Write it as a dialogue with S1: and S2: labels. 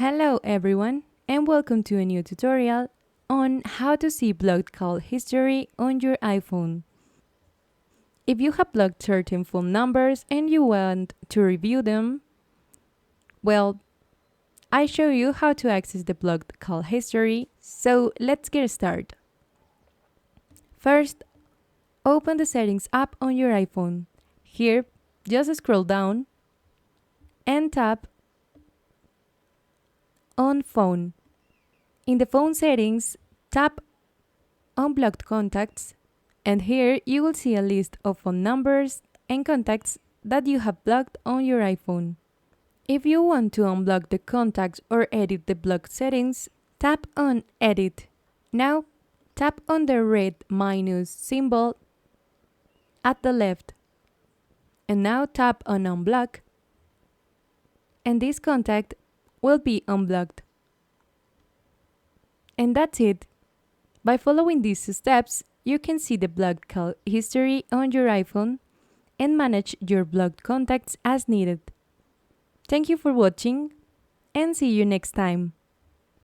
S1: Hello everyone and welcome to a new tutorial on how to see blocked call history on your iPhone. If you have blocked certain phone numbers and you want to review them, well, I show you how to access the blocked call history, so let's get started. First, open the Settings app on your iPhone. Here, just scroll down and tap on Phone. In the phone settings, tap on Blocked Contacts, and here you will see a list of phone numbers and contacts that you have blocked on your iPhone. If you want to unblock the contacts or edit the blocked settings, tap on Edit. Now, tap on the red minus symbol at the left, and now tap on Unblock, and this contact will be unblocked. And that's it. By following these steps, you can see the blocked call history on your iPhone and manage your blocked contacts as needed. Thank you for watching and see you next time.